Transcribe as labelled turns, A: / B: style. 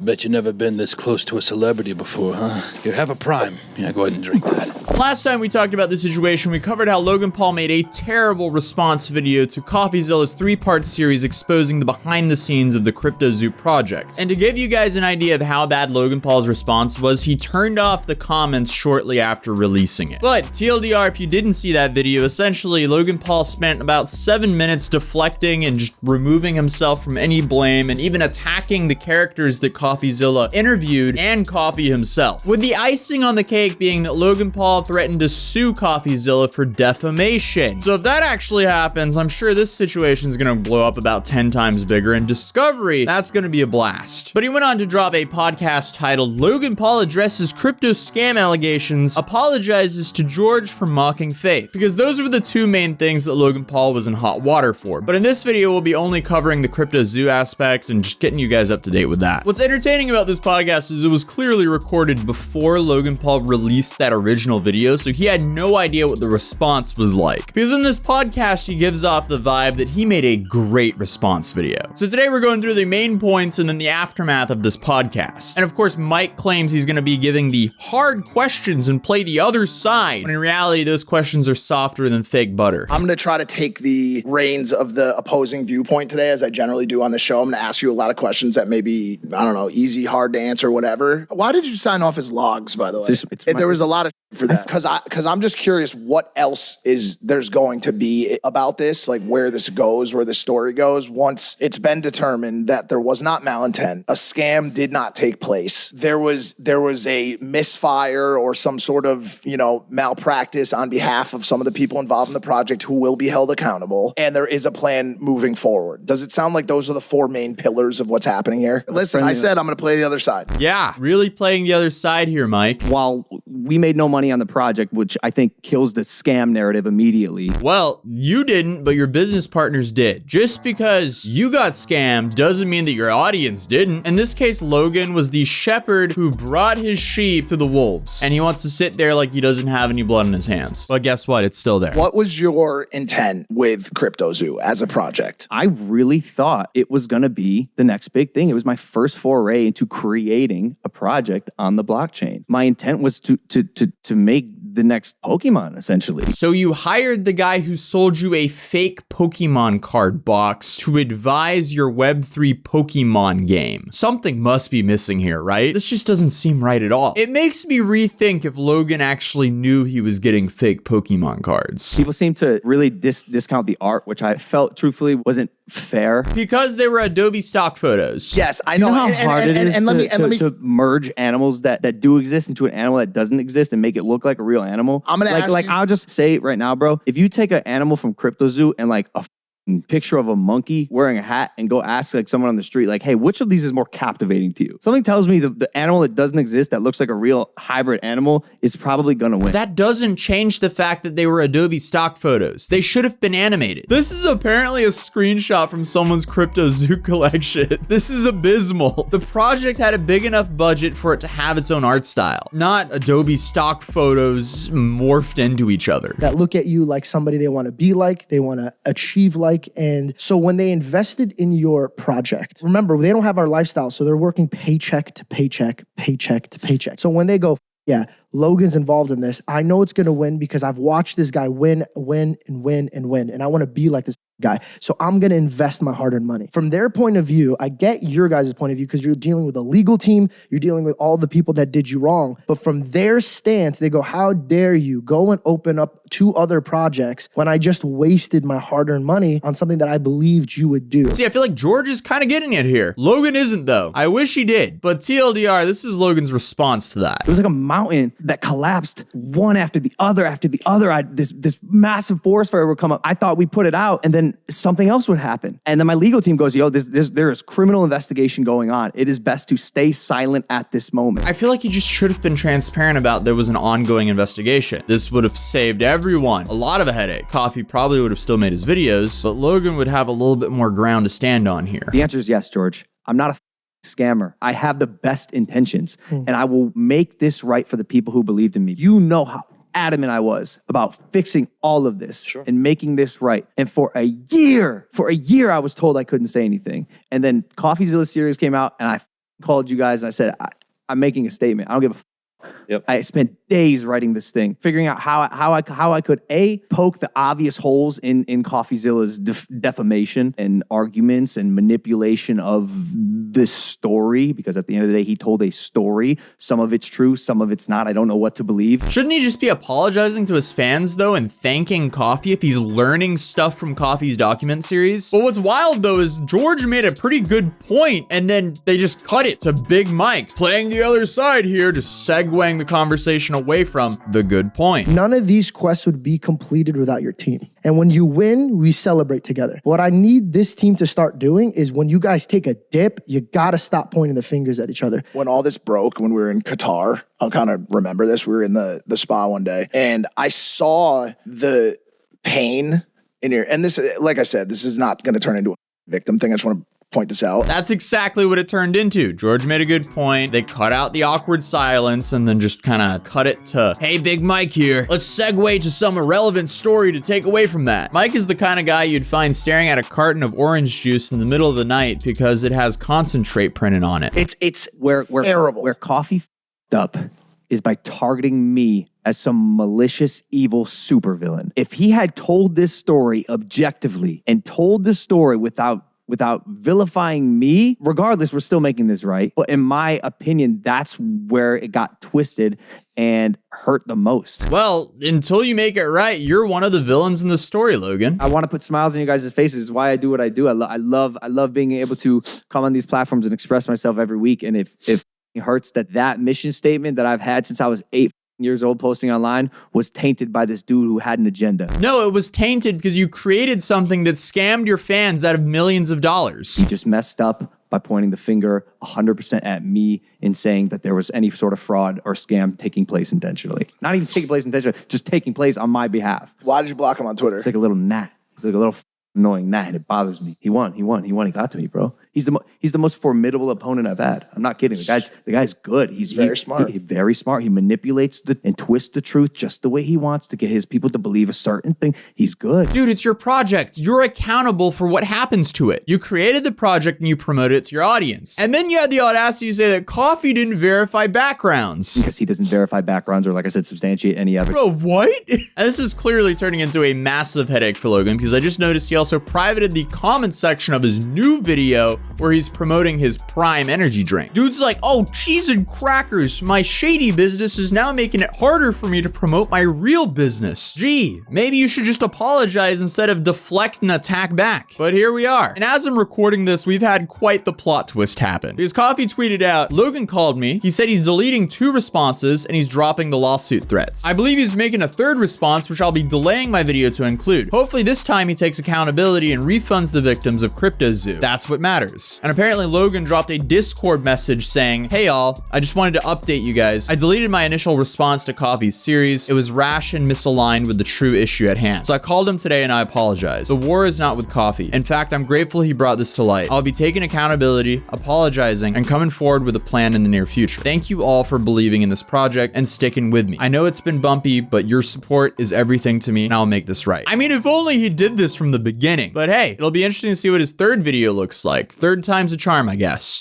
A: Bet you never been this close to a celebrity before, huh? Here, have a prime. Yeah, go ahead and drink that.
B: Last time we talked about this situation, we covered how Logan Paul made a terrible response video to Coffeezilla's 3-part series exposing the behind the scenes of the Cryptozy project. And to give you guys an idea of how bad Logan Paul's response was, he turned off the comments shortly after releasing it. But TLDR, if you didn't see that video, essentially Logan Paul spent about 7 minutes deflecting and just removing himself from any blame and even attacking the characters that Coffeezilla interviewed and Coffee himself. With the icing on the cake being that Logan Paul threatened to sue Coffeezilla for defamation. So if that actually happens, I'm sure this situation is gonna blow up about 10 times bigger, and Discovery, that's gonna be a blast. But he went on to drop a podcast titled Logan Paul Addresses Crypto Scam Allegations, Apologizes to George for Mocking Faith, because those were the two main things that Logan Paul was in hot water for. But in this video, we'll be only covering the Cryptozy aspect and just getting you guys up to date with that. What's entertaining about this podcast is it was clearly recorded before Logan Paul released that original video, so he had no idea what the response was like. Because in this podcast, he gives off the vibe that he made a great response video. So today we're going through the main points and then the aftermath of this podcast. And of course, Mike claims he's going to be giving the hard questions and play the other side, when in reality, those questions are softer than fake butter.
C: I'm going to try to take the reins of the opposing viewpoint today, as I generally do on the show. I'm going to ask you a lot of questions that may be, I don't know, easy, hard to answer, whatever. Why did you sign off as logs, by the way? There was a lot of for that. Because I'm just curious what else is there's going to be about this, like where this goes, where the story goes, once it's been determined that there was not malintent, a scam did not take place, there was a misfire or some sort of, you know, malpractice on behalf of some of the people involved in the project who will be held accountable, and there is a plan moving forward. Does it sound like those are the 4 main pillars of what's happening here? Listen, I said I'm going to play the other side.
B: Yeah, really playing the other side here, Mike.
D: While we made no money on the project, which I think kills the scam narrative immediately.
B: Well, you didn't, but your business partners did. Just because you got scammed doesn't mean that your audience didn't. In this case, Logan was the shepherd who brought his sheep to the wolves, and he wants to sit there like he doesn't have any blood on his hands. But guess what? It's still there.
C: What was your intent with Cryptozy as a project?
D: I really thought it was going to be the next big thing. It was my first foray into creating a project on the blockchain. My intent was to make the next Pokemon, essentially.
B: So you hired the guy who sold you a fake Pokemon card box to advise your Web3 Pokemon game. Something must be missing here, right? This just doesn't seem right at all. It makes me rethink if Logan actually knew he was getting fake Pokemon cards.
D: People seem to really discount the art, which I felt truthfully wasn't fair.
B: Because they were Adobe stock photos.
C: Yes, I know.
D: You know how hard it is to merge animals that do exist into an animal that doesn't exist and make it look like a real animal.
C: I'm gonna ask you.
D: I'll just say it right now, bro. If you take an animal from Cryptozy and like a picture of a monkey wearing a hat and go ask like someone on the street, like, hey, which of these is more captivating to you? Something tells me the animal that doesn't exist that looks like a real hybrid animal is probably gonna win.
B: That doesn't change the fact that they were Adobe stock photos. They should have been animated. This is apparently a screenshot from someone's Cryptozy collection. This is abysmal. The project had a big enough budget for it to have its own art style, not Adobe stock photos morphed into each other.
E: That look at you like somebody they want to be like, they want to achieve like. And so when they invested in your project, remember, they don't have our lifestyle. So they're working paycheck to paycheck, paycheck to paycheck. So when they go, yeah, Logan's involved in this, I know it's going to win because I've watched this guy win. And I want to be like this guy. So I'm going to invest my hard-earned money. From their point of view, I get your guys' point of view because you're dealing with a legal team. You're dealing with all the people that did you wrong. But from their stance, they go, how dare you go and open up 2 other projects when I just wasted my hard-earned money on something that I believed you would do?
B: See, I feel like George is kind of getting it here. Logan isn't, though. I wish he did. But TLDR, this is Logan's response to that.
D: It was like a mountain that collapsed one after the other after the other. This massive forest fire would come up. I thought we put it out and then something else would happen. And then my legal team goes, yo, there is criminal investigation going on. It is best to stay silent at this moment.
B: I feel like he just should have been transparent about there was an ongoing investigation. This would have saved everyone a lot of a headache. Coffee probably would have still made his videos, but Logan would have a little bit more ground to stand on here.
D: The answer is yes, George. I'm not a scammer. I have the best intentions and I will make this right for the people who believed in me. You know how adamant I was about fixing all of this and making this right. And for a year, I was told I couldn't say anything. And then Coffeezilla series came out and I called you guys and I said, I'm making a statement. I don't give a
F: Yep.
D: I spent days writing this thing, figuring out how I could poke the obvious holes in Coffeezilla's defamation and arguments and manipulation of this story, because at the end of the day, he told a story. Some of it's true, some of it's not. I don't know what to believe.
B: Shouldn't he just be apologizing to his fans, though, and thanking Coffee if he's learning stuff from Coffee's document series? But what's wild, though, is George made a pretty good point, and then they just cut it to Big Mike playing the other side here, just segueing the conversation away from the good point.
E: None of these quests would be completed without your team. And when you win, we celebrate together. What I need this team to start doing is when you guys take a dip, you gotta stop pointing the fingers at each other.
C: When all this broke, when we were in Qatar, I'll kind of remember this. We were in the spa one day and I saw the pain in your, and this, like I said, this is not going to turn into a victim thing. I just want to point this out.
B: That's exactly what it turned into. George made a good point. They cut out the awkward silence and then just kind of cut it to, hey, Big Mike here. Let's segue to some irrelevant story to take away from that. Mike is the kind of guy you'd find staring at a carton of orange juice in the middle of the night because it has concentrate printed on it.
C: It's
D: terrible. Where Coffee f***ed up is by targeting me as some malicious, evil supervillain. If he had told this story objectively and told the story without vilifying me, regardless, we're still making this right. But in my opinion, that's where it got twisted and hurt the most.
B: Well, until you make it right, you're one of the villains in the story, Logan.
D: I want to put smiles on you guys' faces. It's why I do what I do. I love being able to come on these platforms and express myself every week. And if it hurts that mission statement that I've had since I was 8 years old posting online was tainted by this dude who had an agenda.
B: No, it was tainted because you created something that scammed your fans out of millions of dollars.
D: He just messed up by pointing the finger 100% at me and saying that there was any sort of fraud or scam taking place intentionally. Not even taking place intentionally, just taking place on my behalf.
C: Why did you block him on Twitter?
D: It's like a little gnat. It's like a little annoying gnat, and it bothers me. He won. He got to me, bro. He's the most formidable opponent I've had. I'm not kidding. The guy's good. He's
C: very smart.
D: He's very smart. He manipulates and twists the truth just the way he wants to get his people to believe a certain thing. He's good.
B: Dude, it's your project. You're accountable for what happens to it. You created the project and you promoted it to your audience. And then you had the audacity to say that Coffee didn't verify backgrounds.
D: Because he doesn't verify backgrounds or, like I said, substantiate any evidence.
B: Bro, what? And this is clearly turning into a massive headache for Logan because I just noticed he also privated the comment section of his new video where he's promoting his Prime energy drink. Dude's like, oh, cheese and crackers. My shady business is now making it harder for me to promote my real business. Gee, maybe you should just apologize instead of deflect and attack back. But here we are. And as I'm recording this, we've had quite the plot twist happen. Because Coffee tweeted out, Logan called me. He said he's deleting 2 responses and he's dropping the lawsuit threats. I believe he's making a 3rd response, which I'll be delaying my video to include. Hopefully this time he takes accountability and refunds the victims of CryptoZoo. That's what matters. And apparently Logan dropped a Discord message saying, hey all, I just wanted to update you guys. I deleted my initial response to Coffee's series. It was rash and misaligned with the true issue at hand. So I called him today and I apologize. The war is not with Coffee. In fact, I'm grateful he brought this to light. I'll be taking accountability, apologizing, and coming forward with a plan in the near future. Thank you all for believing in this project and sticking with me. I know it's been bumpy, but your support is everything to me and I'll make this right. I mean, if only he did this from the beginning. But hey, it'll be interesting to see what his 3rd video looks like. 3rd time's a charm, I guess.